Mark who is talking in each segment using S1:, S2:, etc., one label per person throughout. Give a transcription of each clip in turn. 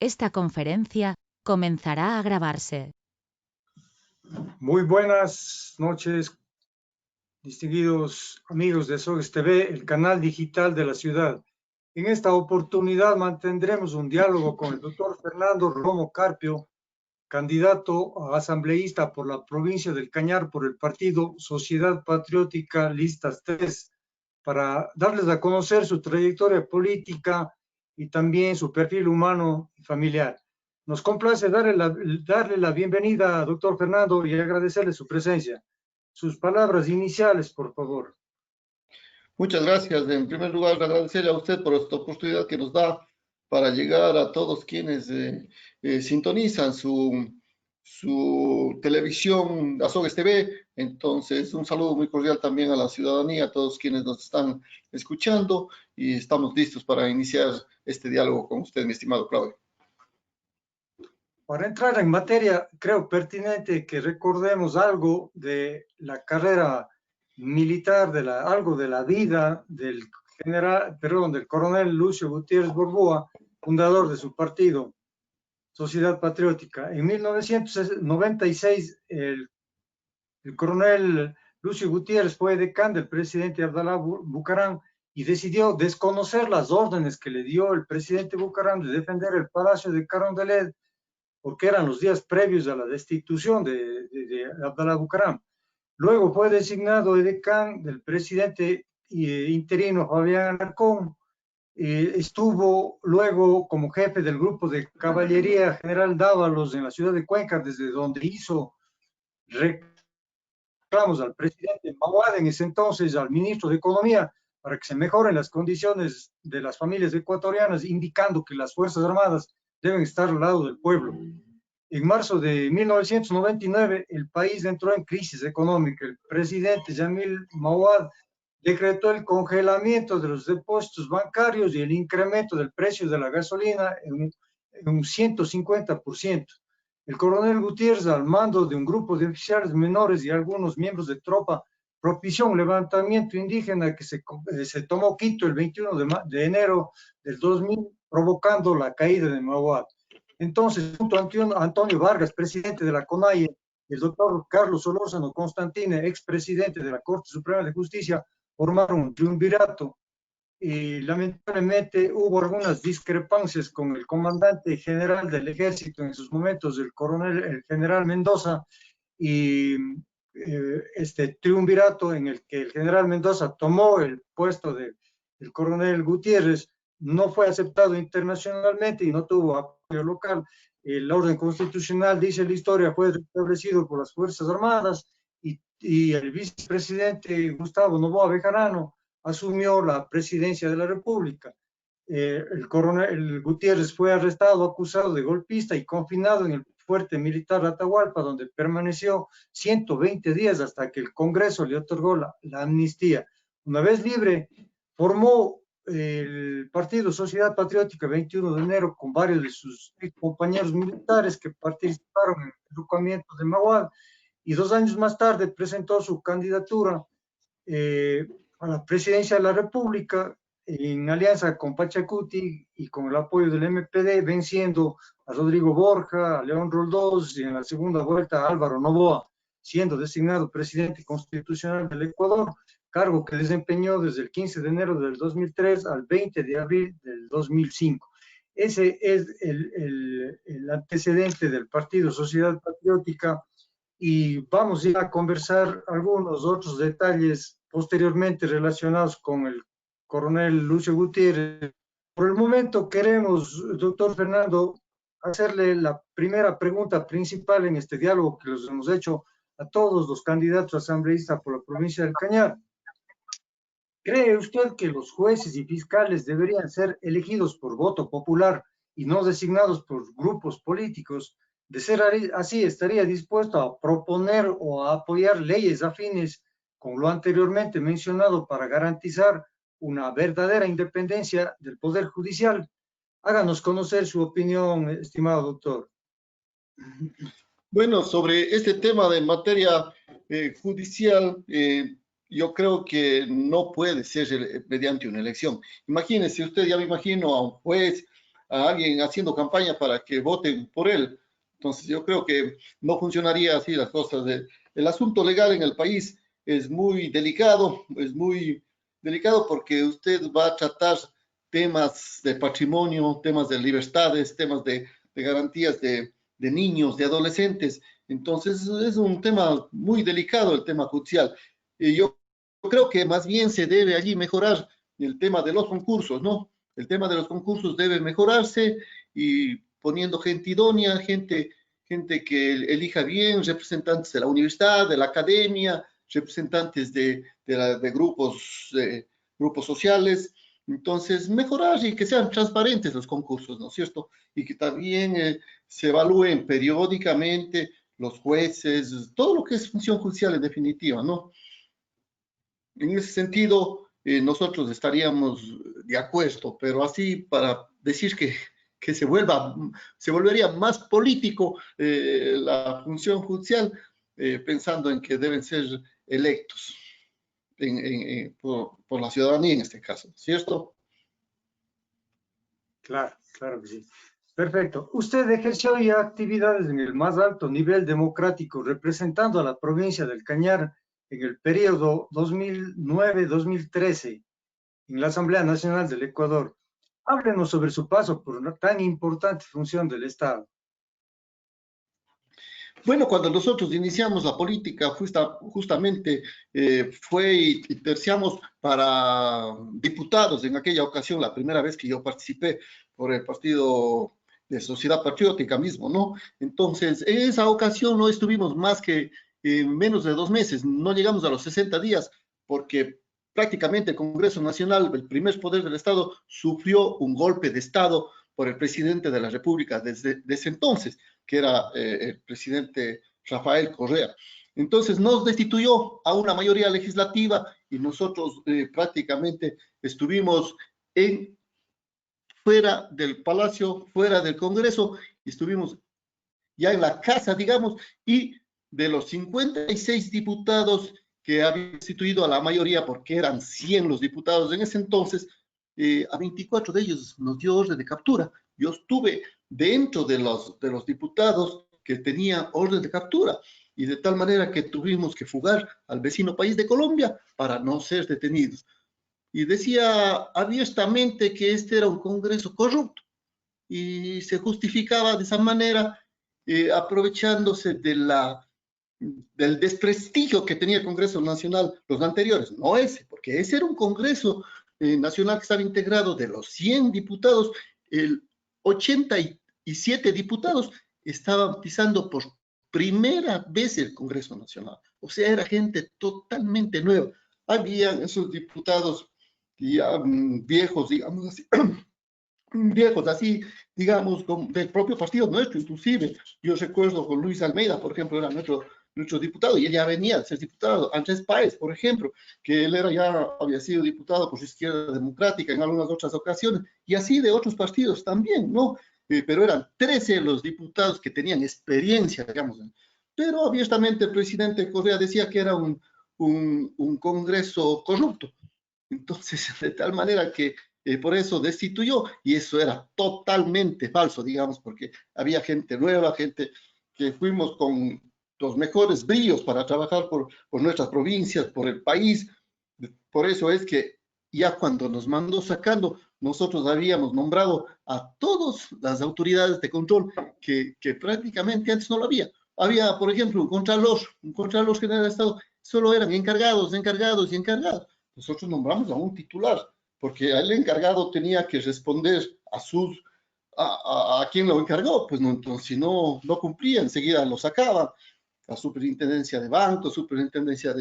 S1: Esta conferencia comenzará a grabarse.
S2: Muy buenas noches, distinguidos amigos de SOGES TV, el canal digital de la ciudad. En esta oportunidad mantendremos un diálogo con el doctor Fernando Romo Carpio, candidato a asambleísta por la provincia del Cañar por el partido Sociedad Patriótica Listas 3, para darles a conocer su trayectoria política y también su perfil humano y familiar. Nos complace darle la bienvenida a doctor Fernando y agradecerle su presencia. Sus palabras iniciales, por favor.
S3: Muchas gracias. En primer lugar, agradecerle a usted por esta oportunidad que nos da para llegar a todos quienes sintonizan su televisión Azogues TV. Entonces, un saludo muy cordial también a la ciudadanía, a todos quienes nos están escuchando, y estamos listos para iniciar este diálogo con usted, mi estimado Claudio.
S2: Para entrar en materia, creo pertinente que recordemos algo de la carrera militar, algo de la vida del del coronel Lucio Gutiérrez Borboa, fundador de su partido, Sociedad Patriótica. En 1996, el coronel Lucio Gutiérrez fue decán del presidente Abdalá Bucaram y decidió desconocer las órdenes que le dio el presidente Bucaram de defender el Palacio de Carondelet, porque eran los días previos a la destitución de Abdalá Bucaram. Luego fue designado edecán del presidente interino Fabián Alarcón. Estuvo luego como jefe del grupo de caballería general Dávalos en la ciudad de Cuenca, desde donde hizo reclamos al presidente Mahuad en ese entonces, al ministro de Economía, para que se mejoren las condiciones de las familias ecuatorianas, indicando que las Fuerzas Armadas deben estar al lado del pueblo. En marzo de 1999, el país entró en crisis económica. El presidente Jamil Mahuad decretó el congelamiento de los depósitos bancarios y el incremento del precio de la gasolina en un 150%. El coronel Gutiérrez, al mando de un grupo de oficiales menores y algunos miembros de tropa, propició un levantamiento indígena que se tomó Quito el 21 de enero del 2000, provocando la caída de Mahuad. Entonces, junto a Antonio Vargas, presidente de la CONAIE, y el doctor Carlos Solórzano Constantine, expresidente de la Corte Suprema de Justicia, formaron un triunvirato. Y lamentablemente hubo algunas discrepancias con el comandante general del ejército en sus momentos, el general Mendoza, y este triunvirato en el que el general Mendoza tomó el puesto del coronel Gutiérrez no fue aceptado internacionalmente y no tuvo apoyo local. El orden constitucional, dice la historia, fue restablecido por las Fuerzas Armadas y el vicepresidente Gustavo Noboa Bejarano asumió la presidencia de la República. El coronel Gutiérrez fue arrestado, acusado de golpista y confinado en el fuerte militar Atahualpa, donde permaneció 120 días hasta que el Congreso le otorgó la amnistía. Una vez libre, formó el Partido Sociedad Patriótica 21 de enero con varios de sus compañeros militares que participaron en el derrocamiento de Mahuad, y 2 años más tarde presentó su candidatura a la presidencia de la República en alianza con Pachacuti y con el apoyo del MPD, venciendo a Rodrigo Borja, a León Roldós y en la segunda vuelta a Álvaro Noboa, siendo designado presidente constitucional del Ecuador, cargo que desempeñó desde el 15 de enero del 2003 al 20 de abril del 2005. Ese es el antecedente del Partido Sociedad Patriótica, y vamos ya a conversar algunos otros detalles posteriormente relacionados con el coronel Lucio Gutiérrez. Por el momento queremos, doctor Fernando, hacerle la primera pregunta principal en este diálogo que les hemos hecho a todos los candidatos asambleístas por la provincia del Cañar. ¿Cree usted que los jueces y fiscales deberían ser elegidos por voto popular y no designados por grupos políticos? De ser así, ¿estaría dispuesto a proponer o a apoyar leyes afines con lo anteriormente mencionado para garantizar una verdadera independencia del Poder Judicial? Háganos conocer su opinión, estimado doctor.
S3: Bueno, sobre este tema de materia judicial, yo creo que no puede ser mediante una elección. Imagínese usted, ya me imagino a un juez, a alguien haciendo campaña para que voten por él. Entonces yo creo que no funcionaría así las cosas. El asunto legal en el país es muy delicado porque usted va a tratar temas de patrimonio, temas de libertades, temas de garantías de niños, de adolescentes. Entonces es un tema muy delicado el tema judicial. Y yo creo que más bien se debe allí mejorar el tema de los concursos, ¿no? El tema de los concursos debe mejorarse y poniendo gente idónea, gente que elija bien, representantes de la universidad, de la academia, representantes de grupos sociales. Entonces, mejorar y que sean transparentes los concursos, ¿no es cierto? Y que también se evalúen periódicamente los jueces, todo lo que es función judicial en definitiva, ¿no? En ese sentido, nosotros estaríamos de acuerdo, pero así para decir que se volvería más político la función judicial, pensando en que deben ser electos por la ciudadanía en este caso, ¿cierto?
S2: Claro, claro que sí. Perfecto. Usted ejerció ya actividades en el más alto nivel democrático, representando a la provincia del Cañar en el periodo 2009-2013 en la Asamblea Nacional del Ecuador. Háblenos sobre su paso por una tan importante función del Estado.
S3: Bueno, cuando nosotros iniciamos la política, justamente fue y terciamos para diputados en aquella ocasión, la primera vez que yo participé por el Partido de Sociedad Patriótica mismo, ¿no? Entonces, en esa ocasión no estuvimos más que menos de 2 meses, no llegamos a los 60 días, porque prácticamente el Congreso Nacional, el primer poder del Estado, sufrió un golpe de Estado por el presidente de la República desde ese entonces, que era el presidente Rafael Correa. Entonces nos destituyó a una mayoría legislativa y nosotros prácticamente estuvimos fuera del Palacio, fuera del Congreso, estuvimos ya en la casa, digamos, y de los 56 diputados que había destituido a la mayoría, porque eran 100 los diputados en ese entonces, a 24 de ellos nos dio orden de captura. Yo estuve dentro de los diputados que tenían orden de captura y de tal manera que tuvimos que fugar al vecino país de Colombia para no ser detenidos. Y decía abiertamente que este era un Congreso corrupto y se justificaba de esa manera aprovechándose del desprestigio que tenía el Congreso Nacional, los anteriores, no ese, porque ese era un Congreso Nacional que estaba integrado de los 100 diputados, el 87 diputados estaban pisando por primera vez el Congreso Nacional, o sea, era gente totalmente nueva. Habían esos diputados ya viejos, digamos así, viejos así, digamos, del propio partido nuestro, inclusive. Yo recuerdo con Luis Almeida, por ejemplo, era nuestro diputado, y él ya venía a ser diputado. Andrés Páez, por ejemplo, que él había sido diputado por su Izquierda Democrática en algunas otras ocasiones, y así de otros partidos también, ¿no? Pero eran 13 los diputados que tenían experiencia, digamos. Pero abiertamente el presidente Correa decía que era un Congreso corrupto. Entonces, de tal manera que por eso destituyó, y eso era totalmente falso, digamos, porque había gente nueva, gente que fuimos con los mejores bríos para trabajar por nuestras provincias, por el país. Por eso es que ya cuando nos mandó sacando, nosotros habíamos nombrado a todas las autoridades de control que prácticamente antes no lo había. Había, por ejemplo, un contralor general de Estado, solo eran encargados. Nosotros nombramos a un titular, porque el encargado tenía que responder a quien lo encargó, pues no, entonces si no cumplía, enseguida lo sacaban. La superintendencia de bancos, superintendencia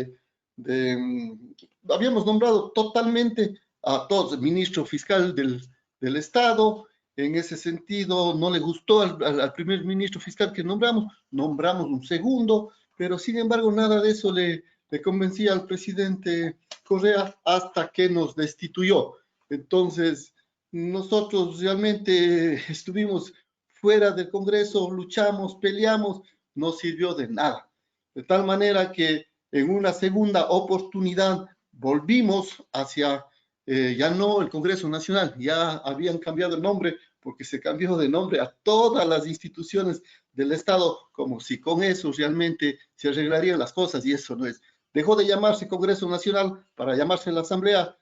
S3: habíamos nombrado totalmente a todos, el ministro fiscal del Estado. En ese sentido, no le gustó al primer ministro fiscal que nombramos un segundo, pero sin embargo nada de eso le convencía al presidente Correa hasta que nos destituyó. Entonces, nosotros realmente estuvimos fuera del Congreso, luchamos, peleamos, no sirvió de nada. De tal manera que en una segunda oportunidad volvimos hacia, ya no el Congreso Nacional, ya habían cambiado el nombre porque se cambió de nombre a todas las instituciones del Estado, como si con eso realmente se arreglarían las cosas, y eso no es. Dejó de llamarse Congreso Nacional para llamarse la Asamblea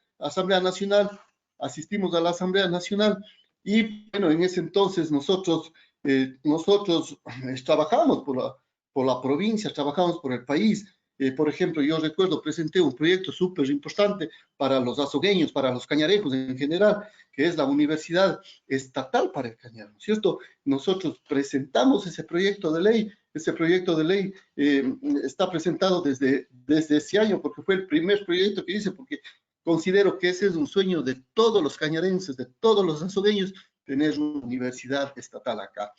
S3: Nacional. Asistimos a la Asamblea Nacional y, bueno, en ese entonces nosotros trabajamos por la provincia, trabajamos por el país. Por ejemplo, yo recuerdo, presenté un proyecto súper importante para los azogueños, para los cañarejos en general, que es la Universidad Estatal para el Cañar, ¿no es cierto? Nosotros presentamos ese proyecto de ley. Ese proyecto de ley está presentado desde ese año, porque fue el primer proyecto que hice, porque considero que ese es un sueño de todos los cañarenses, de todos los azogueños, tener una universidad estatal acá.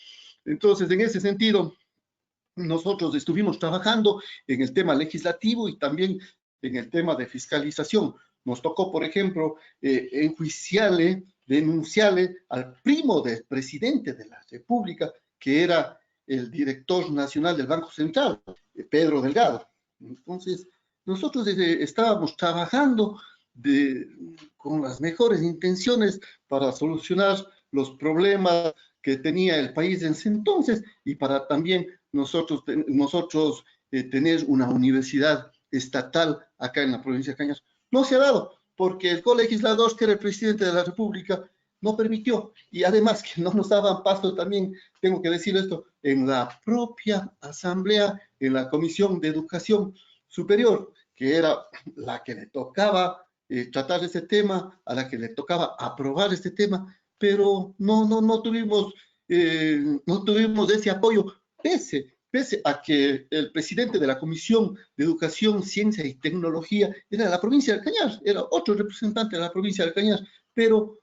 S3: Entonces, en ese sentido, nosotros estuvimos trabajando en el tema legislativo y también en el tema de fiscalización. Nos tocó, por ejemplo, enjuiciarle, denunciarle al primo del presidente de la República, que era el director nacional del Banco Central, Pedro Delgado. Entonces, nosotros estábamos trabajando con las mejores intenciones para solucionar los problemas que tenía el país en ese entonces y para también nosotros tener una universidad estatal acá en la provincia de Cañar. No se ha dado porque el colegislador, que era el presidente de la República, no permitió, y además que no nos daban paso también, tengo que decir esto, en la propia asamblea, en la Comisión de Educación Superior, que era la que le tocaba tratar este tema, a la que le tocaba aprobar este tema, pero no tuvimos ese apoyo, pese a que el presidente de la Comisión de Educación, Ciencia y Tecnología era de la provincia del Cañar, era otro representante de la provincia del Cañar, pero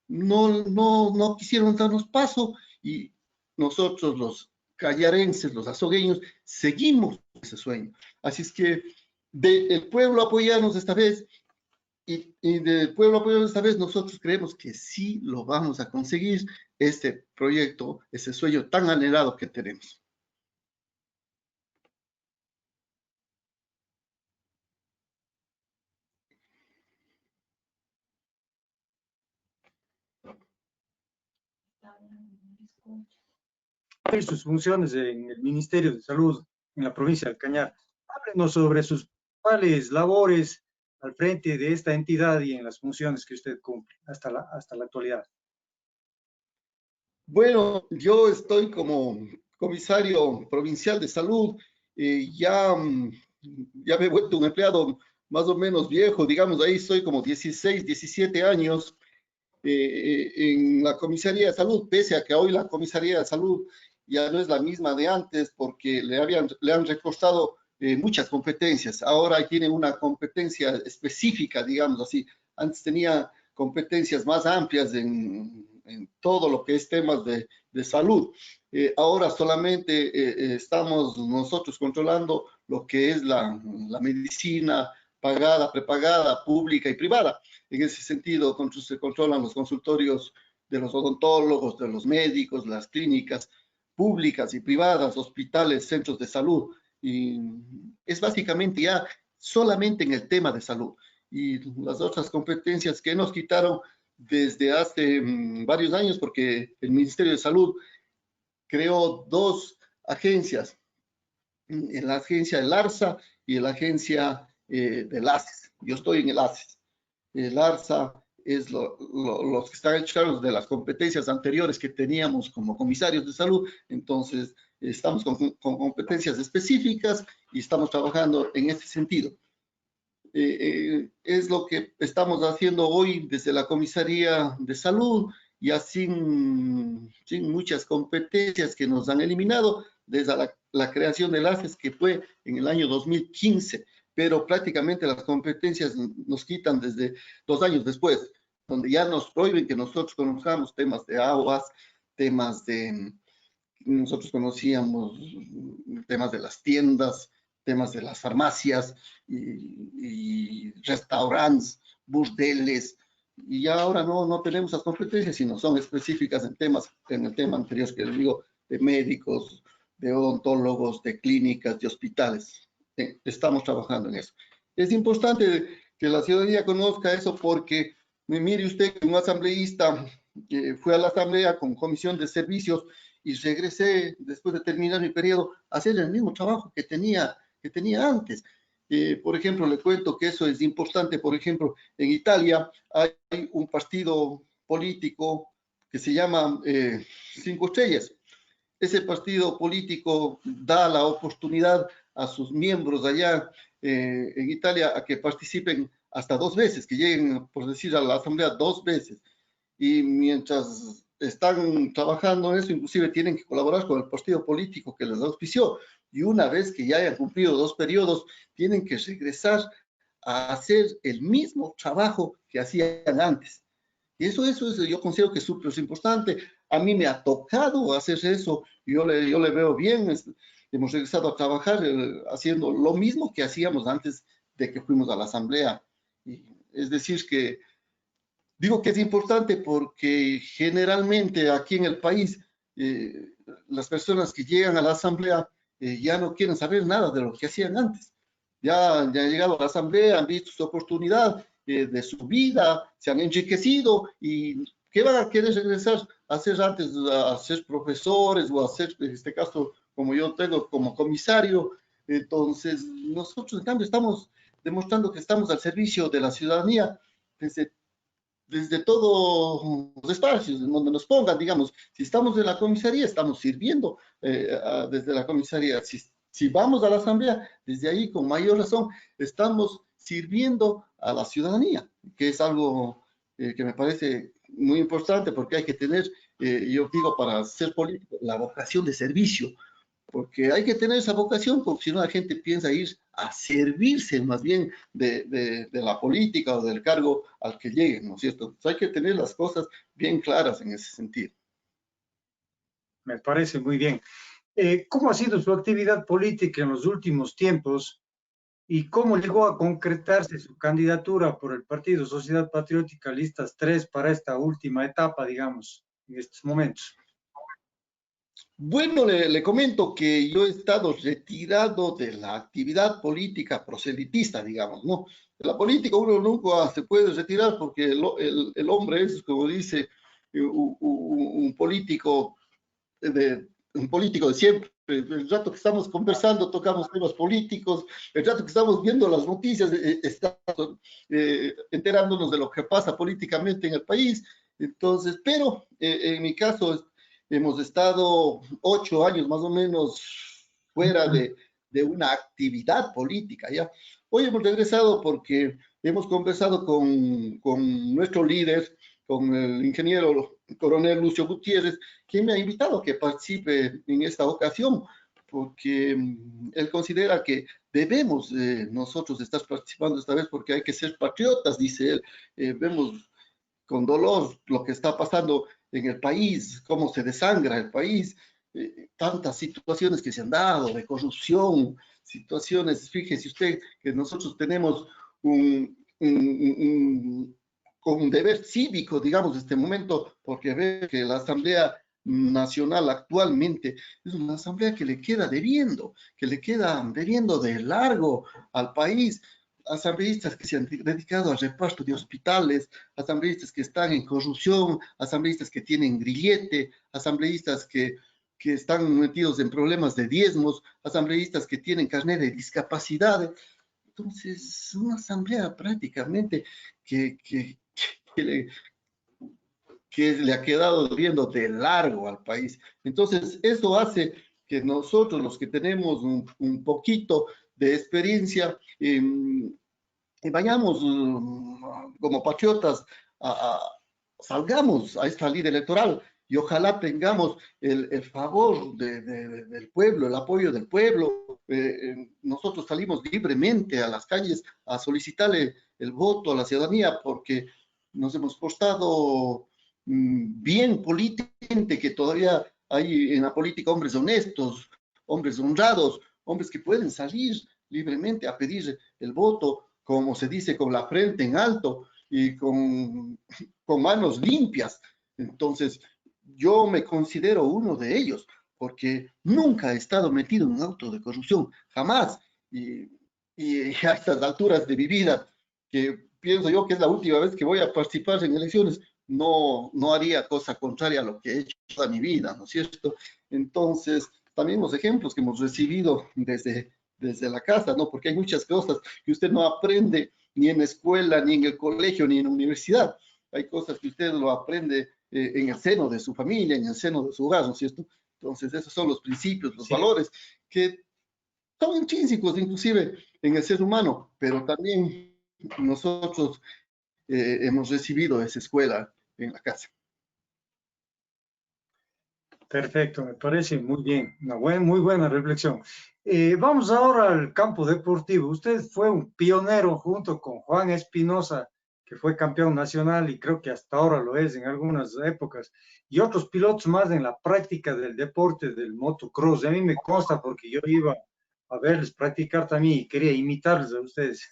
S3: no quisieron darnos paso y nosotros los cañarenses, los azogueños, seguimos ese sueño. Así es que del pueblo apoyarnos esta vez y del pueblo apoyarnos esta vez, nosotros creemos que sí lo vamos a conseguir, este proyecto, ese sueño tan anhelado que tenemos.
S2: Sus funciones en el Ministerio de Salud en la provincia del Cañar. Háblenos sobre sus principales labores al frente de esta entidad y en las funciones que usted cumple hasta la actualidad.
S3: Bueno, yo estoy como comisario provincial de salud, ya me he vuelto un empleado más o menos viejo, digamos, ahí estoy como 16, 17 años en la comisaría de salud, pese a que hoy la comisaría de salud ya no es la misma de antes porque le han recortado muchas competencias. Ahora tienen una competencia específica, digamos así. Antes tenía competencias más amplias en todo lo que es temas de salud. Ahora solamente estamos nosotros controlando lo que es la medicina pagada, prepagada, pública y privada. En ese sentido, se controlan los consultorios de los odontólogos, de los médicos, las clínicas públicas y privadas, hospitales, centros de salud. Y es básicamente ya solamente en el tema de salud. Y las otras competencias que nos quitaron desde hace varios años, porque el Ministerio de Salud creó dos agencias, en la agencia del ARSA y en la agencia del ACES. Yo estoy en el ACES. El ARSA es los que están hechos de las competencias anteriores que teníamos como comisarios de salud. Entonces, estamos con competencias específicas y estamos trabajando en este sentido. Es lo que estamos haciendo hoy desde la Comisaría de Salud, ya sin muchas competencias que nos han eliminado desde la creación del ACES, que fue en el año 2015, pero prácticamente las competencias nos quitan desde 2 años después, donde ya nos prohíben que nosotros conozcamos temas de aguas, nosotros conocíamos temas de las tiendas, temas de las farmacias y restaurantes, burdeles, y ya ahora no tenemos esas competencias, sino son específicas en el tema anterior que les digo, de médicos, de odontólogos, de clínicas, de hospitales. Estamos trabajando en eso. Es importante que la ciudadanía conozca eso porque, mire usted, un asambleísta fui a la asamblea con comisión de servicios y regresé después de terminar mi periodo a hacer el mismo trabajo que tenía antes. Por ejemplo, le cuento que eso es importante. Por ejemplo, en Italia hay un partido político que se llama Cinco Estrellas. Ese partido político da la oportunidad a sus miembros allá en Italia a que participen hasta 2 veces, que lleguen, por decir, a la asamblea 2 veces. Y mientras están trabajando en eso, inclusive tienen que colaborar con el partido político que les auspició. Y una vez que ya hayan cumplido 2 periodos, tienen que regresar a hacer el mismo trabajo que hacían antes. Y eso yo considero que es súper importante. A mí me ha tocado hacer eso. Yo le veo bien. Hemos regresado a trabajar haciendo lo mismo que hacíamos antes de que fuimos a la asamblea. Y es decir, que digo que es importante porque generalmente aquí en el país las personas que llegan a la asamblea ya no quieren saber nada de lo que hacían antes. Ya han llegado a la asamblea, han visto su oportunidad de su vida, se han enriquecido y ¿qué van a querer regresar a hacer antes? A ser profesores o a ser, en este caso, como yo tengo como comisario. Entonces, nosotros en cambio estamos demostrando que estamos al servicio de la ciudadanía desde todos los espacios en donde nos pongan, digamos, si estamos en la comisaría, estamos sirviendo desde la comisaría. Si vamos a la asamblea, desde ahí, con mayor razón, estamos sirviendo a la ciudadanía, que es algo que me parece muy importante porque hay que tener, yo digo, para ser político, la vocación de servicio, porque hay que tener esa vocación, porque si no la gente piensa ir a servirse más bien de la política o del cargo al que lleguen, ¿no es cierto? Entonces hay que tener las cosas bien claras en ese sentido.
S2: Me parece muy bien. ¿Cómo ha sido su actividad política en los últimos tiempos y cómo llegó a concretarse su candidatura por el Partido Sociedad Patriótica Listas 3 para esta última etapa, digamos, en estos momentos?
S3: Bueno, le comento que yo he estado retirado de la actividad política proselitista, digamos, ¿no? De la política uno nunca se puede retirar porque el hombre es, como dice, un político un político de siempre. El rato que estamos conversando, tocamos temas políticos. El rato que estamos viendo las noticias, estamos enterándonos de lo que pasa políticamente en el país. Entonces, pero en mi caso, hemos estado 8 años más o menos fuera de una actividad política, ¿ya? Hoy hemos regresado porque hemos conversado con nuestro líder, con el ingeniero coronel Lucio Gutiérrez, quien me ha invitado a que participe en esta ocasión, porque él considera que debemos nosotros estar participando esta vez porque hay que ser patriotas, dice él. Vemos con dolor lo que está pasando en el país, cómo se desangra el país, tantas situaciones que se han dado de corrupción, situaciones, fíjese usted que nosotros tenemos con un deber cívico, digamos, en este momento, porque ve que la Asamblea Nacional actualmente es una asamblea que le queda debiendo, de largo al país. Asambleístas que se han dedicado al reparto de hospitales, asambleístas que están en corrupción, asambleístas que tienen grillete, asambleístas que están metidos en problemas de diezmos, asambleístas que tienen carnet de discapacidad. Entonces, una asamblea prácticamente que, que, que le ha quedado viendo de largo al país. Entonces, eso hace que nosotros, los que tenemos un poquito de experiencia, vayamos como patriotas, salgamos a esta ley electoral y ojalá tengamos el favor del pueblo, el apoyo del pueblo. Nosotros salimos libremente a las calles a solicitarle el voto a la ciudadanía porque nos hemos portado bien políticamente, que todavía hay en la política hombres honestos, hombres honrados, hombres que pueden salir libremente a pedir el voto, como se dice, con la frente en alto y con manos limpias. Entonces, yo me considero uno de ellos, porque nunca he estado metido en un auto de corrupción, jamás. Y a estas alturas de mi vida, que pienso yo que es la última vez que voy a participar en elecciones, no haría cosa contraria a lo que he hecho toda mi vida, ¿no es cierto? Entonces, también los ejemplos que hemos recibido desde la casa, ¿no? Porque hay muchas cosas que usted no aprende ni en la escuela, ni en el colegio, ni en la universidad. Hay cosas que usted lo aprende en el seno de su familia, en el seno de su hogar, ¿no es cierto? Entonces, esos son los principios, los
S2: Sí,
S3: valores que son intrínsecos inclusive en el ser humano, pero también nosotros hemos recibido esa escuela en la casa.
S2: perfecto, me parece muy bien, una muy buena reflexión. Vamos ahora al campo deportivo. Usted fue un pionero junto con Juan Espinosa, que fue campeón nacional y creo que hasta ahora lo es en algunas épocas, y otros pilotos más en la práctica del deporte del motocross. A mí me consta porque yo iba a verles practicar también y quería imitarles a ustedes.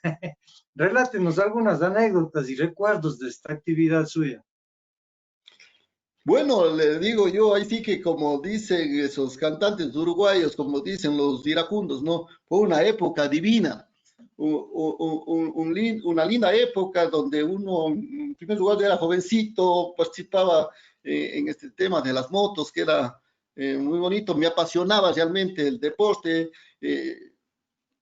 S2: Relátenos algunas anécdotas y recuerdos de esta actividad suya.
S3: Bueno, le digo yo, ahí sí que como dicen esos cantantes uruguayos, como dicen los iracundos, ¿no? Fue una época divina, una linda época donde uno, en primer lugar, era jovencito, participaba en este tema de las motos, que era muy bonito, me apasionaba realmente el deporte, eh,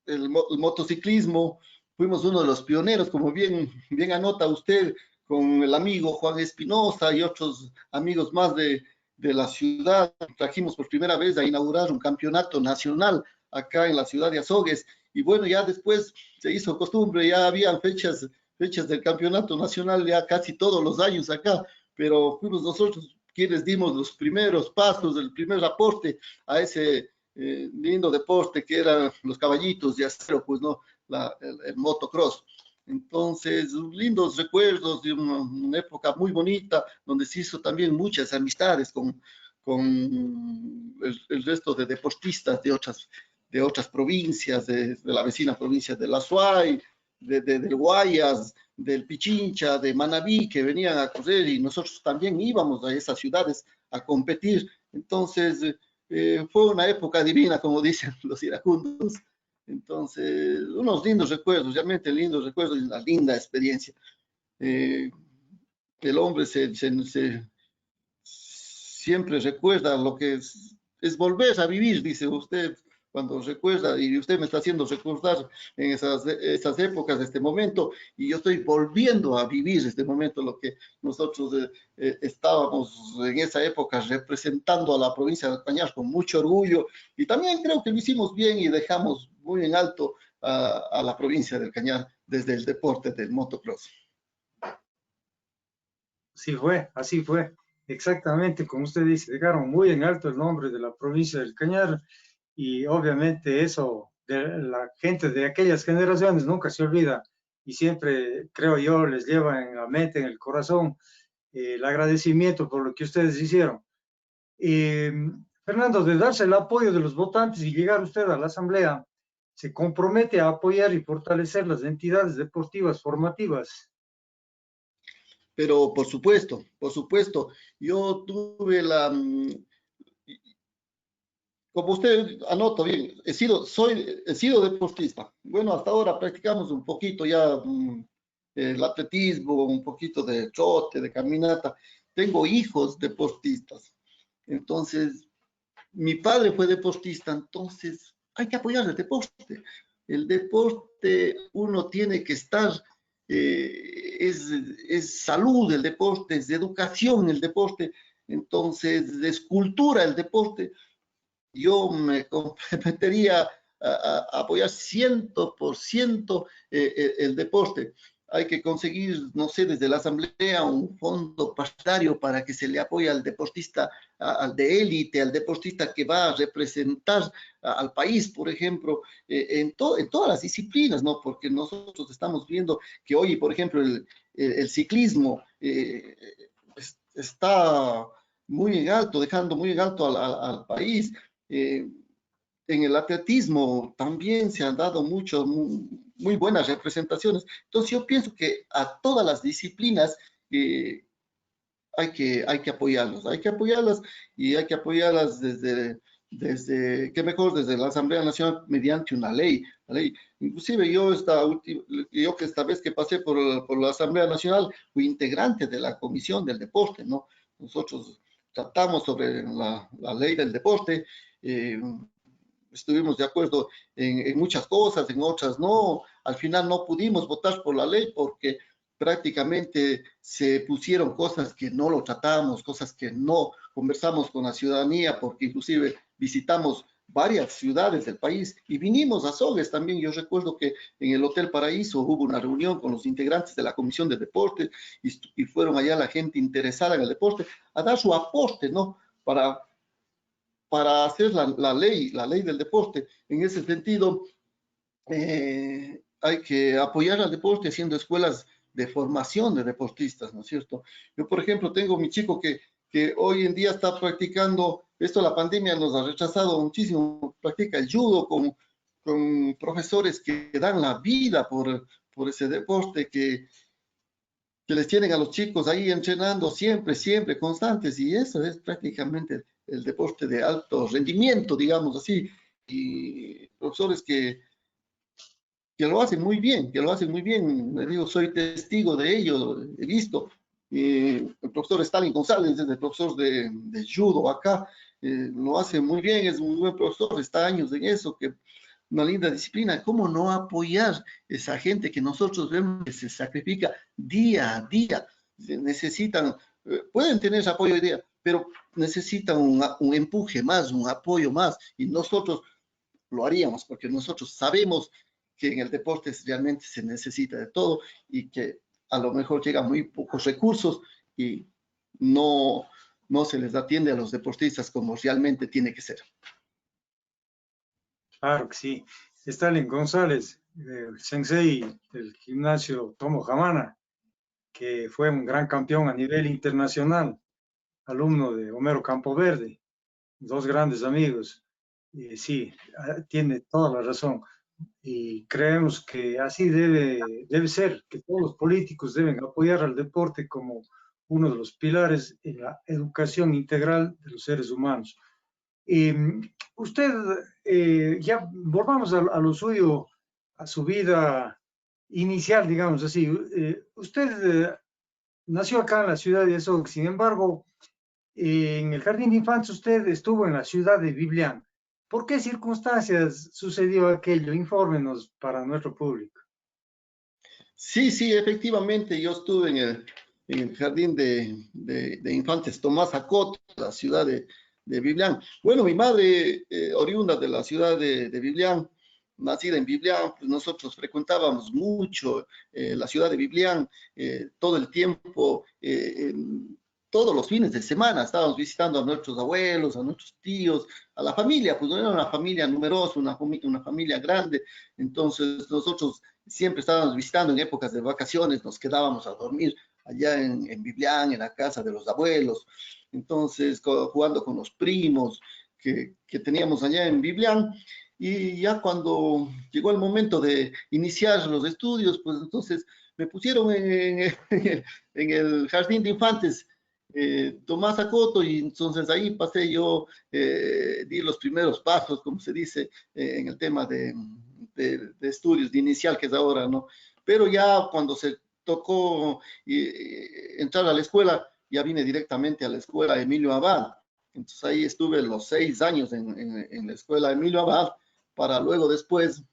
S3: el motociclismo, fuimos uno de los pioneros, como bien anota usted, con el amigo Juan Espinosa y otros amigos más de la ciudad. Trajimos por primera vez a inaugurar un campeonato nacional acá en la ciudad de Azogues. Y bueno, ya después se hizo costumbre, ya habían fechas del campeonato nacional ya casi todos los años acá, pero fuimos nosotros quienes dimos los primeros pasos, el primer aporte a ese lindo deporte que eran los caballitos de acero, pues no, el motocross. Entonces, lindos recuerdos de una época muy bonita, donde se hizo también muchas amistades con el resto de deportistas de otras provincias, de la vecina provincia de La Suay, del Guayas, del Pichincha, de Manabí, que venían a correr y nosotros también íbamos a esas ciudades a competir. Entonces, fue una época divina, como dicen los iracundos. Entonces, unos lindos recuerdos, realmente lindos recuerdos y una linda experiencia. Eh, el hombre siempre recuerda lo que es volver a vivir, dice usted, cuando recuerda, y usted me está haciendo recordar en esas épocas, este momento, y yo estoy volviendo a vivir este momento, lo que nosotros estábamos en esa época representando a la provincia de Cañar con mucho orgullo, y también creo que lo hicimos bien y dejamos muy en alto a la provincia del Cañar desde el deporte del motocross.
S2: Sí fue, así fue, exactamente como usted dice, dejaron muy en alto el nombre de la provincia del Cañar y obviamente eso de la gente de aquellas generaciones nunca se olvida y siempre, creo yo, les lleva en la mente, en el corazón, el agradecimiento por lo que ustedes hicieron. Eh, Fernando, de darse el apoyo de los votantes y llegar usted a la Asamblea, se compromete a apoyar y fortalecer las entidades deportivas formativas.
S3: Pero por supuesto, yo tuve como usted anota bien, he sido deportista. Bueno, hasta ahora practicamos un poquito ya el atletismo, un poquito de trote, de caminata. Tengo hijos deportistas. Entonces, mi padre fue deportista, entonces hay que apoyar el deporte. El deporte, uno tiene que estar, es salud el deporte, es educación el deporte, entonces es cultura el deporte. Yo me comprometería a apoyar 100% el deporte. Hay que conseguir, no sé, desde la Asamblea un fondo partidario para que se le apoye al deportista, al de élite, al deportista que va a representar al país, por ejemplo, en todas las disciplinas, ¿no? Porque nosotros estamos viendo que hoy, por ejemplo, el ciclismo está muy en alto, dejando muy en alto al país. Eh, en el atletismo también se han dado muy buenas representaciones. Entonces yo pienso que a todas las disciplinas eh, hay que apoyarlas y hay que apoyarlas desde, qué mejor, desde la Asamblea Nacional mediante una ley. La ley. Inclusive yo que esta vez que pasé por la Asamblea Nacional fui integrante de la Comisión del Deporte, ¿no? Nosotros tratamos sobre la ley del deporte, estuvimos de acuerdo en muchas cosas, en otras no. Al final no pudimos votar por la ley porque prácticamente se pusieron cosas que no lo tratamos, cosas que no conversamos con la ciudadanía, porque inclusive visitamos varias ciudades del país y vinimos a Sogues también. Yo recuerdo que en el Hotel Paraíso hubo una reunión con los integrantes de la Comisión de Deporte y fueron allá la gente interesada en el deporte a dar su aporte, ¿no? Para hacer la ley del deporte. En ese sentido, hay que apoyar al deporte haciendo escuelas de formación de deportistas, ¿no es cierto? Yo, por ejemplo, tengo mi chico que hoy en día está practicando, esto la pandemia nos ha retrasado muchísimo, practica el judo con profesores que dan la vida por ese deporte, que les tienen a los chicos ahí entrenando siempre, siempre, constantes, y eso es prácticamente el deporte de alto rendimiento, digamos así, y profesores que lo hacen muy bien, que lo hacen muy bien. Les digo, soy testigo de ello, he visto. El profesor Stalin González es el profesor de judo acá, lo hace muy bien, es un buen profesor, está años en eso, que una linda disciplina. ¿Cómo no apoyar esa gente que nosotros vemos que se sacrifica día a día? Necesitan, pueden tener ese apoyo hoy día, pero necesitan un empuje más, un apoyo más, y nosotros lo haríamos, porque nosotros sabemos que en el deporte realmente se necesita de todo y que a lo mejor llegan muy pocos recursos y no, no se les atiende a los deportistas como realmente tiene que ser.
S2: Claro que sí. Stalin González, sensei del gimnasio Tomo Jamana, que fue un gran campeón a nivel internacional, alumno de Homero Campoverde, dos grandes amigos. Sí, tiene toda la razón. Y creemos que así debe ser, que todos los políticos deben apoyar al deporte como uno de los pilares en la educación integral de los seres humanos. Usted, ya volvamos a lo suyo, a su vida inicial, digamos así. Usted nació acá en la ciudad de Soc, sin embargo, en el jardín de infantes usted estuvo en la ciudad de Biblián. ¿Por qué circunstancias sucedió aquello? Infórmenos para nuestro público.
S3: Sí, sí, efectivamente, yo estuve en el jardín de infantes Tomás Acot, la ciudad de Biblián. Bueno, mi madre, oriunda de la ciudad de Biblián, nacida en Biblián, pues nosotros frecuentábamos mucho la ciudad de Biblián todo el tiempo, todos los fines de semana estábamos visitando a nuestros abuelos, a nuestros tíos, a la familia, pues no era una familia numerosa, una familia grande, entonces nosotros siempre estábamos visitando en épocas de vacaciones, nos quedábamos a dormir allá en Biblián, en la casa de los abuelos, entonces jugando con los primos que teníamos allá en Biblián, y ya cuando llegó el momento de iniciar los estudios, pues entonces me pusieron en el jardín de infantes Tomás Acoto, y entonces ahí pasé yo, di los primeros pasos, como se dice, en el tema de estudios, de inicial que es ahora, ¿no? Pero ya cuando se tocó entrar a la escuela, ya vine directamente a la escuela Emilio Abad. Entonces ahí estuve los 6 años en la escuela Emilio Abad, para luego después,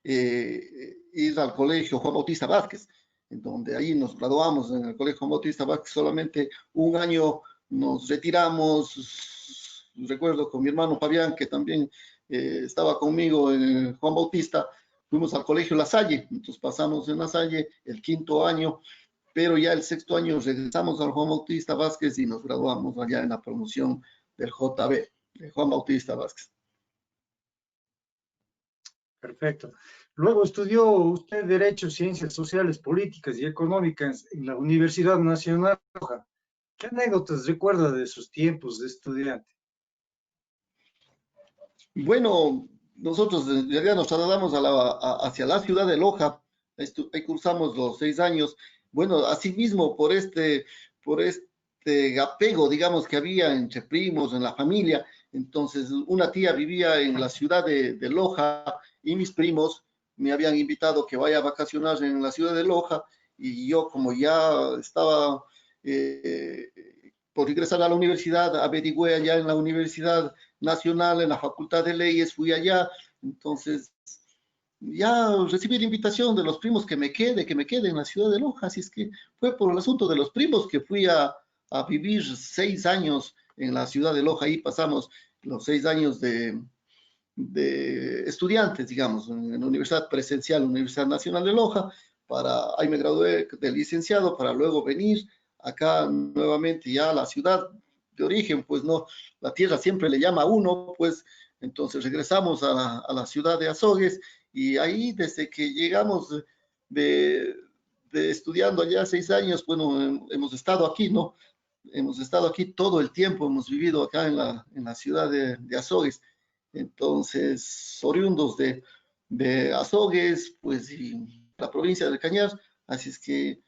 S3: ir al colegio Juan Bautista Vázquez, en donde ahí nos graduamos en el colegio Juan Bautista Vázquez. Solamente un año nos retiramos, recuerdo con mi hermano Fabián, que también estaba conmigo en Juan Bautista, fuimos al colegio La Salle, entonces pasamos en La Salle el 5.º año, pero ya el 6.º año regresamos al Juan Bautista Vázquez y nos graduamos allá en la promoción del JB, de Juan Bautista Vázquez.
S2: Perfecto. Luego estudió usted Derecho, Ciencias Sociales, Políticas y Económicas en la Universidad Nacional de Loja. ¿Qué anécdotas recuerda de sus tiempos de estudiante?
S3: Bueno, nosotros en realidad nos trasladamos hacia la ciudad de Loja, ahí cursamos los 6 años. Bueno, asimismo, por este este apego, digamos, que había entre primos, en la familia. Entonces, una tía vivía en la ciudad de Loja y mis primos me habían invitado que vaya a vacacionar en la ciudad de Loja y yo como ya estaba eh, por ingresar a la universidad, averigüé allá en la Universidad Nacional, en la Facultad de Leyes, fui allá. Entonces, ya recibí la invitación de los primos que me quede en la ciudad de Loja, así es que fue por el asunto de los primos que fui a vivir 6 años en la ciudad de Loja, ahí pasamos los 6 años de estudiantes, digamos, en la Universidad Presencial, Universidad Nacional de Loja, ahí me gradué de licenciado para luego venir acá nuevamente ya a la ciudad de origen, pues no, la tierra siempre le llama a uno, pues entonces regresamos a la ciudad de Azogues y ahí desde que llegamos de, de estudiando allá 6 años, bueno, hemos estado aquí, ¿no? Hemos estado aquí todo el tiempo, hemos vivido acá en la ciudad de Azogues. Entonces, oriundos de Azogues, pues, y la provincia de Cañar, así es que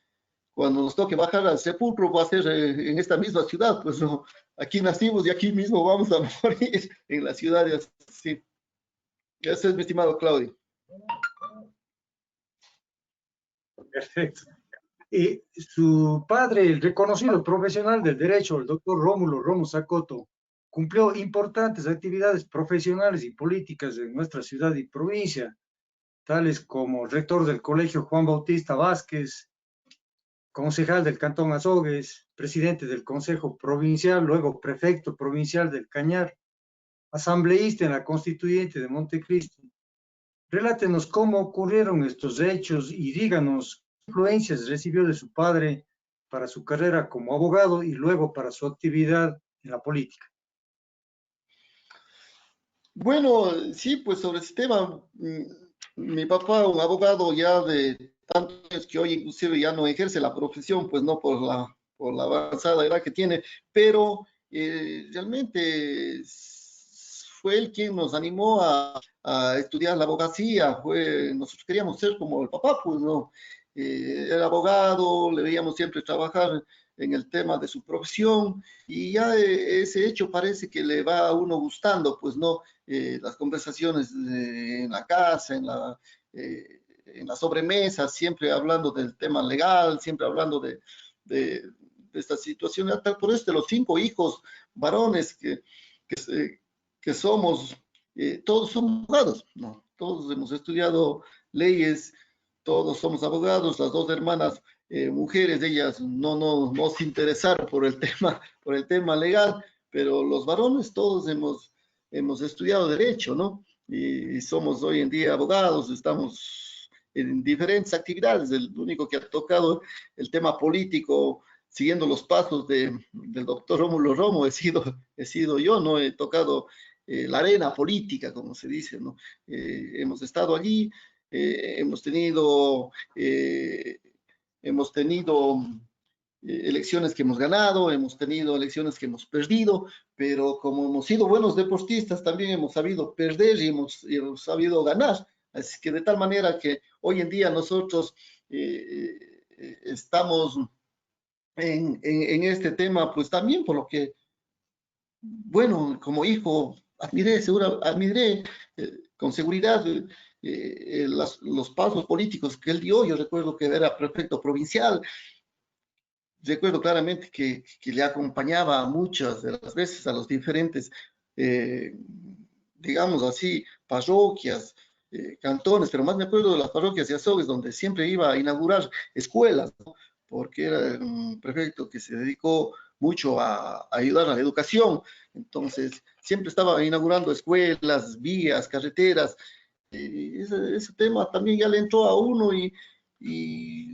S3: cuando nos toque bajar al sepulcro va a ser en esta misma ciudad, pues no, aquí nacimos y aquí mismo vamos a morir en la ciudad de Azogues. Sí, ese es mi estimado Claudio.
S2: Perfecto. Su padre, el reconocido profesional del derecho, el doctor Rómulo Romo Sacoto, cumplió importantes actividades profesionales y políticas en nuestra ciudad y provincia, tales como rector del Colegio Juan Bautista Vázquez, concejal del Cantón Azogues, presidente del Consejo Provincial, luego prefecto provincial del Cañar, asambleísta en la Constituyente de Montecristi. Relátenos cómo ocurrieron estos hechos y díganos qué influencias recibió de su padre para su carrera como abogado y luego para su actividad en la política.
S3: Bueno, sí, pues sobre ese tema, mi papá, un abogado ya de tantos años que hoy inclusive ya no ejerce la profesión, pues no por la avanzada edad que tiene, pero realmente fue él quien nos animó a estudiar la abogacía, nosotros queríamos ser como el papá, pues no, era abogado, le veíamos siempre trabajar en el tema de su profesión y ya ese hecho parece que le va a uno gustando, pues no, las conversaciones en la casa, en la sobremesa, siempre hablando del tema legal, siempre hablando de esta situación. Por eso de los 5 hijos varones que somos, todos somos abogados, ¿no? Todos hemos estudiado leyes, todos somos abogados, las 2 hermanas mujeres, ellas no se interesaron por el tema legal, pero los varones todos hemos estudiado derecho, ¿no? Y somos hoy en día abogados, estamos en diferentes actividades. El único que ha tocado el tema político, siguiendo los pasos del doctor Rómulo Romo, he sido yo, ¿no? He tocado la arena política, como se dice, ¿no? Hemos estado allí, hemos tenido elecciones que hemos ganado, hemos tenido elecciones que hemos perdido, pero como hemos sido buenos deportistas, también hemos sabido perder y hemos sabido ganar. Así que de tal manera que hoy en día nosotros estamos en este tema, pues también por lo que, bueno, como hijo, admiré con seguridad los pasos políticos que él dio. Yo recuerdo que era prefecto provincial. Recuerdo claramente que le acompañaba muchas de las veces a los diferentes, digamos así, parroquias, cantones, pero más me acuerdo de las parroquias de Azogues, donde siempre iba a inaugurar escuelas, ¿no? Porque era un prefecto que se dedicó mucho a ayudar a la educación. Entonces, siempre estaba inaugurando escuelas, vías, carreteras. Ese tema también ya le entró a uno y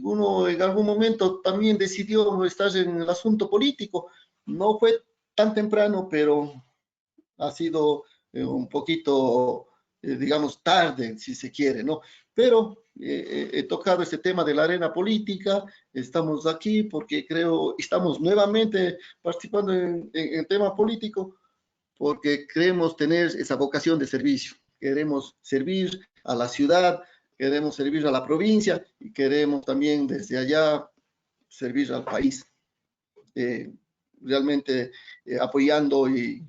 S3: uno en algún momento también decidió estar en el asunto político. No fue tan temprano, pero ha sido un poquito, digamos, tarde, si se quiere, ¿no? Pero he tocado este tema de la arena política, estamos aquí porque estamos nuevamente participando en el tema político porque queremos tener esa vocación de servicio, queremos servir a la ciudad, queremos servir a la provincia y queremos también desde allá servir al país. realmente apoyando y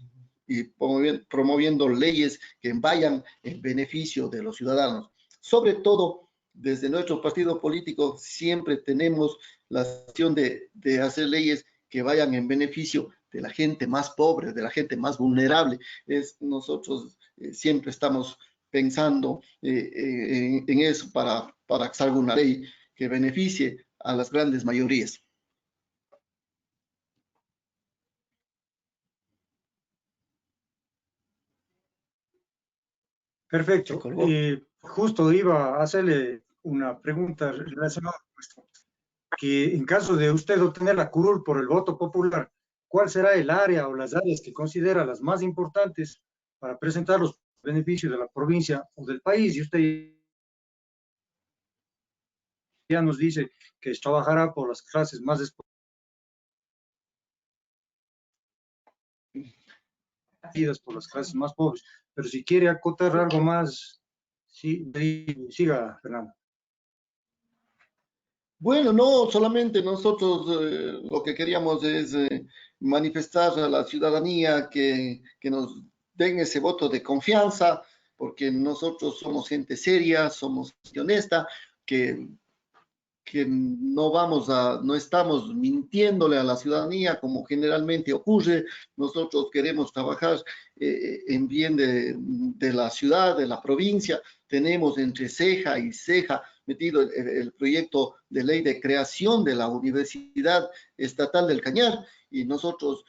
S3: promoviendo leyes que vayan en beneficio de los ciudadanos. Sobre todo, desde nuestro partido político siempre tenemos la acción de hacer leyes que vayan en beneficio de la gente más pobre, de la gente más vulnerable. Nosotros siempre estamos pensando en eso para que salga una ley que beneficie a las grandes mayorías.
S2: Perfecto. Justo iba a hacerle una pregunta relacionada con esto, que en caso de usted obtener la curul por el voto popular, ¿cuál será el área o las áreas que considera las más importantes para presentar los beneficios de la provincia o del país? Y usted ya nos dice que trabajará por las clases más desposeídas, por las clases más pobres. Pero si quiere acotar algo más, sí, siga, Fernando.
S3: Bueno, no solamente nosotros lo que queríamos es manifestar a la ciudadanía que nos den ese voto de confianza, porque nosotros somos gente seria, somos gente honesta, que no estamos mintiéndole a la ciudadanía como generalmente ocurre. Nosotros queremos trabajar en bien de la ciudad, de la provincia. Tenemos entre ceja y ceja metido el proyecto de ley de creación de la Universidad Estatal del Cañar, y nosotros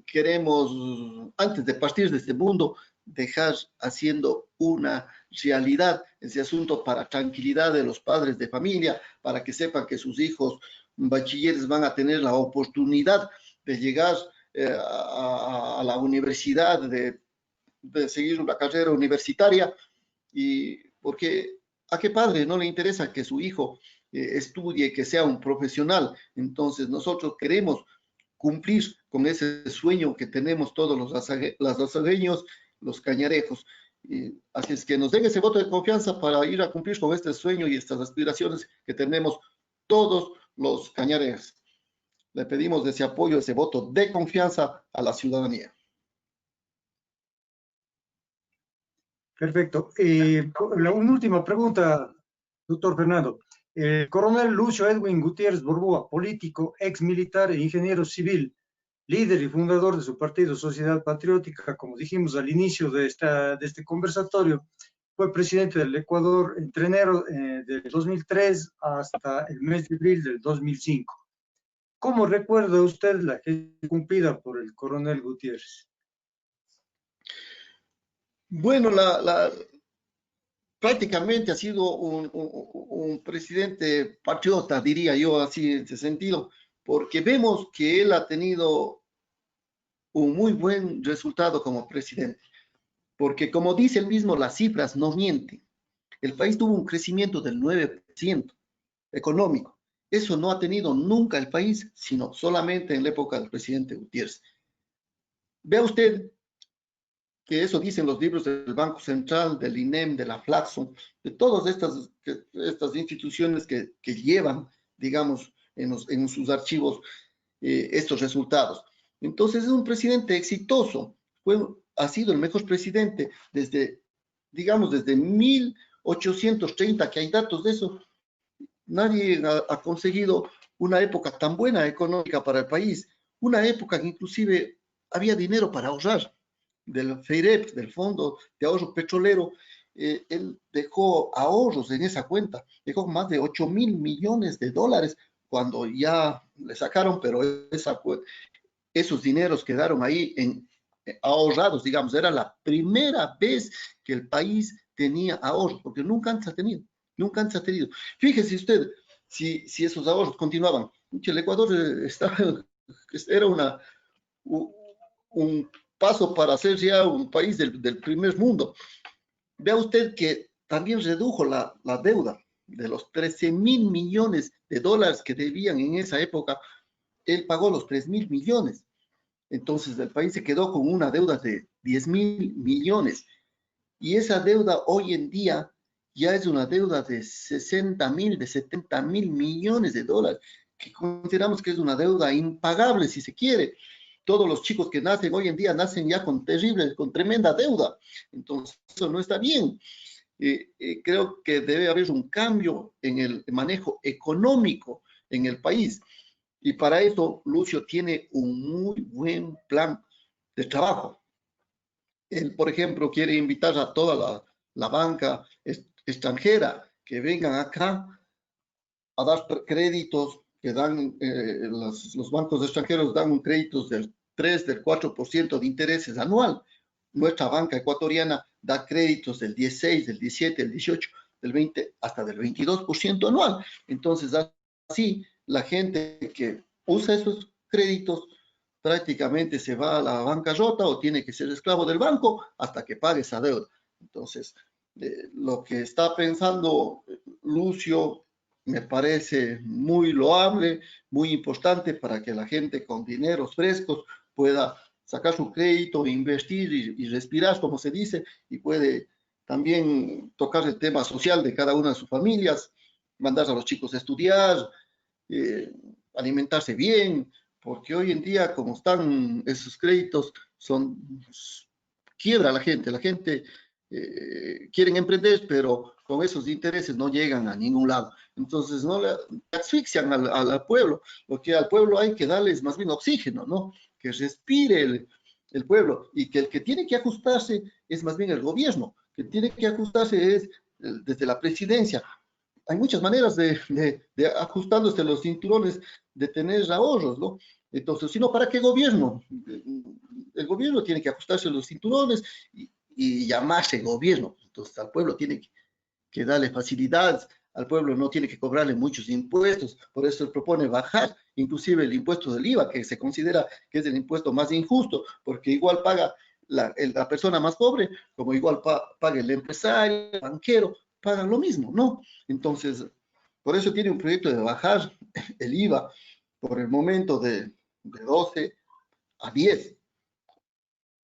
S3: queremos, antes de partir de este mundo, dejar haciendo una realidad ese asunto para tranquilidad de los padres de familia, para que sepan que sus hijos bachilleres van a tener la oportunidad de llegar a la universidad, de seguir una carrera universitaria, y porque a qué padre no le interesa que su hijo estudie, que sea un profesional. Entonces nosotros queremos cumplir con ese sueño que tenemos todos los azagueños, los cañarejos. Así es que nos den ese voto de confianza para ir a cumplir con este sueño y estas aspiraciones que tenemos todos los cañarejos. Le pedimos ese apoyo, ese voto de confianza a la ciudadanía.
S2: Perfecto. Una última pregunta, doctor Fernando. El coronel Lucio Edwin Gutiérrez Borbúa, político, ex militar e ingeniero civil, líder y fundador de su partido Sociedad Patriótica, como dijimos al inicio de este conversatorio, fue presidente del Ecuador entre enero del 2003 hasta el mes de abril del 2005. ¿Cómo recuerda usted la gestión cumplida por el coronel Gutiérrez?
S3: Bueno, prácticamente ha sido un presidente patriota, diría yo así en ese sentido, porque vemos que él ha tenido un muy buen resultado como presidente, porque como dice él mismo, las cifras no mienten. El país tuvo un crecimiento del 9% económico. Eso no ha tenido nunca el país, sino solamente en la época del presidente Gutiérrez. Vea usted que eso dicen los libros del Banco Central, del INEM, de la Flaxo, de todas estas instituciones que llevan, digamos, en sus archivos estos resultados. Entonces es un presidente exitoso, ha sido el mejor presidente desde, digamos, desde 1830, que hay datos de eso. Nadie ha conseguido una época tan buena económica para el país, una época que inclusive había dinero para ahorrar. Del FEIREP, del Fondo de Ahorro Petrolero, él dejó ahorros en esa cuenta, dejó más de 8.000 millones de dólares cuando ya le sacaron, pero esos dineros quedaron ahí ahorrados, digamos. Era la primera vez que el país tenía ahorros, porque nunca antes ha tenido, nunca antes ha tenido. Fíjese usted, si esos ahorros continuaban, el Ecuador era un paso para ser ya un país del primer mundo. Vea usted que también redujo la deuda de los 13.000 millones de dólares que debían en esa época. Él pagó los 3.000 millones. Entonces el país se quedó con una deuda de 10.000 millones. Y esa deuda hoy en día ya es una deuda de 60.000, de 70.000 millones de dólares, que consideramos que es una deuda impagable, si se quiere. Todos los chicos que nacen hoy en día nacen ya con tremenda deuda. Entonces, eso no está bien. Creo que debe haber un cambio en el manejo económico en el país. Y para eso, Lucio tiene un muy buen plan de trabajo. Él, por ejemplo, quiere invitar a toda la banca extranjera que vengan acá a dar créditos que dan, los bancos extranjeros dan créditos del 3, del 4% de intereses anual. Nuestra banca ecuatoriana da créditos del 16, del 17, del 18, del 20, hasta del 22% anual. Entonces, así, la gente que usa esos créditos prácticamente se va a la bancarrota o tiene que ser esclavo del banco hasta que pague esa deuda. Entonces, lo que está pensando Lucio me parece muy loable, muy importante para que la gente con dineros frescos pueda sacar su crédito, invertir y respirar, como se dice, y puede también tocar el tema social de cada una de sus familias, mandar a los chicos a estudiar, alimentarse bien, porque hoy en día, como están esos créditos, quiebra la gente quieren emprender, pero con esos intereses no llegan a ningún lado. Entonces, no le asfixian al pueblo, lo que al pueblo hay que darles más bien oxígeno, ¿no? Que respire el pueblo y que el que tiene que ajustarse es más bien el gobierno, que tiene que ajustarse es desde la presidencia. Hay muchas maneras de ajustándose los cinturones, de tener ahorros, ¿no? Entonces, si no, ¿para qué gobierno? El gobierno tiene que ajustarse los cinturones y llamarse gobierno. Entonces, al pueblo tiene que darle facilidades, al pueblo no tiene que cobrarle muchos impuestos, por eso él propone bajar inclusive el impuesto del IVA, que se considera que es el impuesto más injusto, porque igual paga la persona más pobre, como igual paga el empresario, el banquero, pagan lo mismo, ¿no? Entonces, por eso tiene un proyecto de bajar el IVA por el momento de 12 a 10.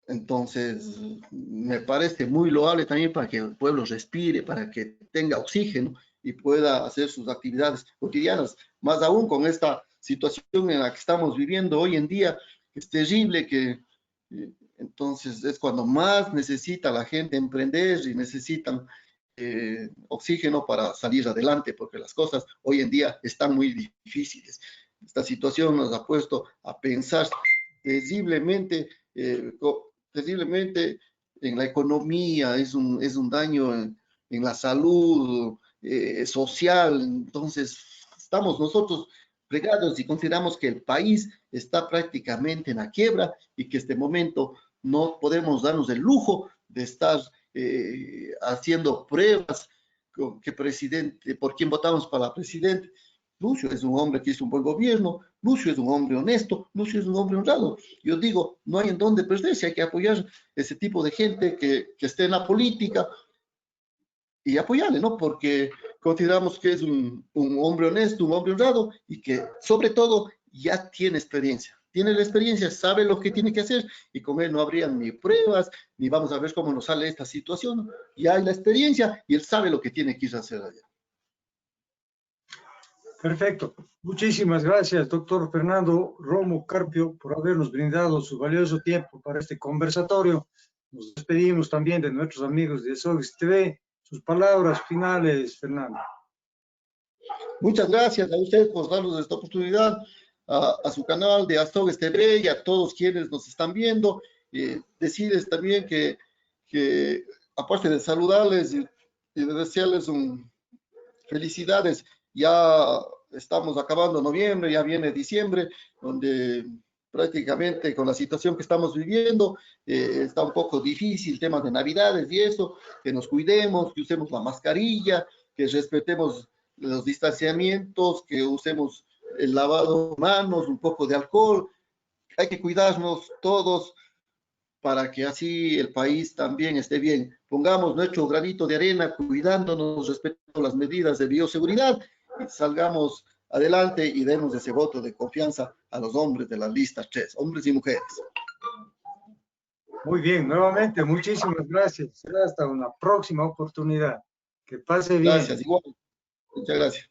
S3: Entonces, me parece muy loable también para que el pueblo respire, para que tenga oxígeno y pueda hacer sus actividades cotidianas, más aún con esta situación en la que estamos viviendo hoy en día, que es terrible, entonces es cuando más necesita la gente emprender y necesitan oxígeno para salir adelante, porque las cosas hoy en día están muy difíciles. Esta situación nos ha puesto a pensar terriblemente terriblemente en la economía, es un daño en la salud social. Entonces, estamos nosotros fregados y consideramos que el país está prácticamente en la quiebra y que este momento no podemos darnos el lujo de estar haciendo pruebas que presidente, por quién votamos para presidente. Lucio es un hombre que hizo un buen gobierno, Lucio es un hombre honesto, Lucio es un hombre honrado. Yo digo, no hay en dónde perderse, hay que apoyar ese tipo de gente que esté en la política y apoyarle, ¿no? Porque consideramos que es un hombre honesto, un hombre honrado y que sobre todo ya tiene experiencia. Tiene la experiencia, sabe lo que tiene que hacer y con él no habrían ni pruebas, ni vamos a ver cómo nos sale esta situación. Ya hay la experiencia y él sabe lo que tiene que ir a hacer allá.
S2: Perfecto. Muchísimas gracias, doctor Fernando Romo Carpio, por habernos brindado su valioso tiempo para este conversatorio. Nos despedimos también de nuestros amigos de SOGIS TV. Sus palabras finales, Fernando.
S3: Muchas gracias a usted por darnos esta oportunidad, a su canal de SOGIS TV y a todos quienes nos están viendo. Decirles también que aparte de saludarles y de desearles felicidades, ya estamos acabando noviembre, ya viene diciembre, donde prácticamente con la situación que estamos viviendo está un poco difícil, temas de Navidades y eso, que nos cuidemos, que usemos la mascarilla, que respetemos los distanciamientos, que usemos el lavado de manos, un poco de alcohol. Hay que cuidarnos todos para que así el país también esté bien. Pongamos nuestro granito de arena, cuidándonos, respetando las medidas de bioseguridad y salgamos adelante y demos ese voto de confianza a los hombres de la lista 3, hombres y mujeres.
S2: Muy bien, nuevamente, muchísimas gracias. Será hasta una próxima oportunidad. Que pase bien.
S3: Gracias, igual. Muchas gracias.